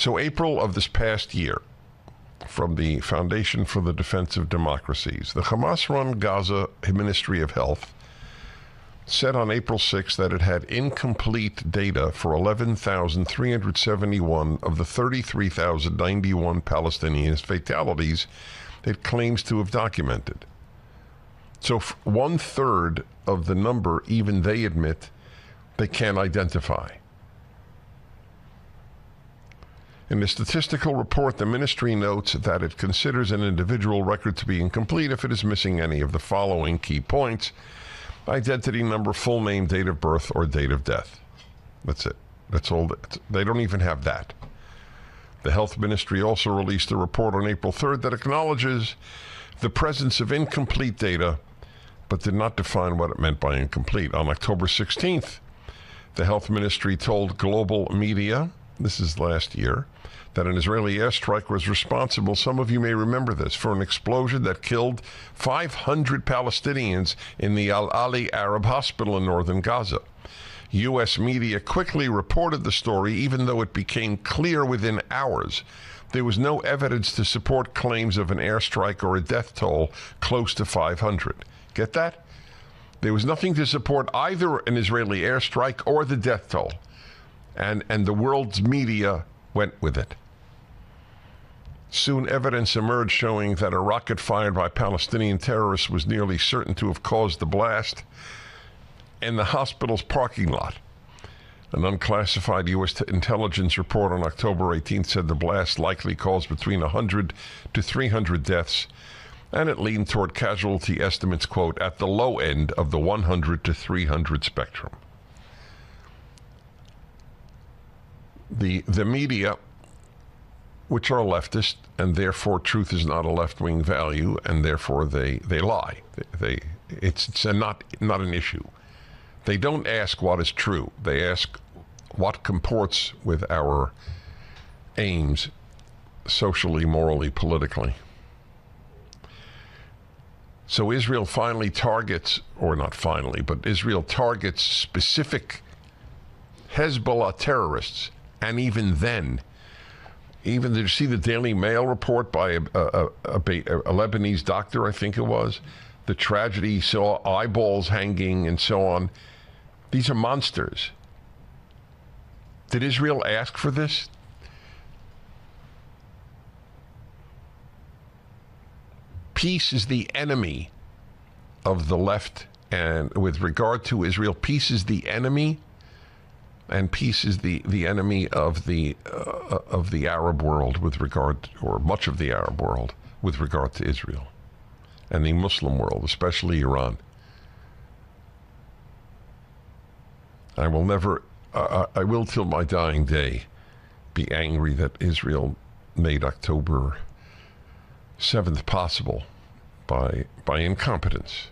So April of this past year, from the Foundation for the Defense of Democracies, the Hamas-run Gaza Ministry of Health said on April 6 that it had incomplete data for 11,371 of the 33,091 Palestinian fatalities it claims to have documented. So 1/3 of the number, even they admit, they can't identify. In the statistical report, the ministry notes that it considers an individual record to be incomplete if it is missing any of the following key points: identity, number, full name, date of birth, or date of death. That's it. That's all. They don't even have that. The health ministry also released a report on April 3rd that acknowledges the presence of incomplete data, but did not define what it meant by incomplete. On October 16th, the health ministry told global media, this is last year, that an Israeli airstrike was responsible, some of you may remember this, for an explosion that killed 500 Palestinians in the Al-Ali Arab Hospital in northern Gaza. U.S. media quickly reported the story, even though it became clear within hours there was no evidence to support claims of an airstrike or a death toll close to 500. Get that? There was nothing to support either an Israeli airstrike or the death toll. And the world's media went with it. Soon evidence emerged showing that a rocket fired by Palestinian terrorists was nearly certain to have caused the blast in the hospital's parking lot. An unclassified U.S. intelligence report on October 18th said the blast likely caused between 100 to 300 deaths, and it leaned toward casualty estimates, quote, at the low end of the 100 to 300 spectrum. The media, which are leftist, and therefore truth is not a left-wing value, and therefore they lie. It's not an issue. They don't ask what is true. They ask what comports with our aims socially, morally, politically. So Israel finally targets, or not finally, but Israel targets specific Hezbollah terrorists. And even then, did you see the Daily Mail report by a Lebanese doctor, I think it was? The tragedy, saw eyeballs hanging and so on. These are monsters. Did Israel ask for this? Peace is the enemy of the left, and with regard to Israel, peace is the enemy, and peace is the enemy of the Arab world with regard, or much of the Arab world with regard to Israel, and the Muslim world, especially Iran. I will till my dying day be angry that Israel made October 7th possible by incompetence.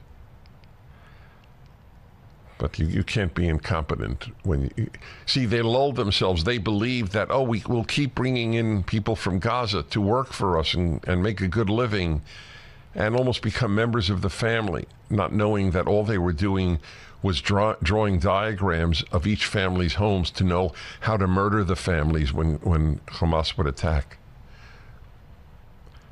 But you can't be incompetent when you see, they lulled themselves. They believe that, we will keep bringing in people from Gaza to work for us and make a good living and almost become members of the family, not knowing that all they were doing was drawing diagrams of each family's homes to know how to murder the families when Hamas would attack.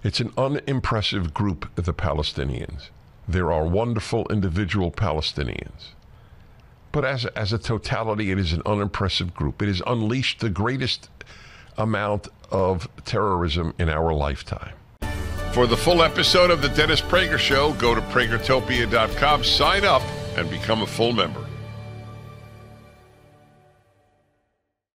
It's an unimpressive group, the Palestinians. There are wonderful individual Palestinians. But as a totality, it is an unimpressive group. It has unleashed the greatest amount of terrorism in our lifetime. For the full episode of the Dennis Prager Show, go to pragertopia.com, sign up, and become a full member.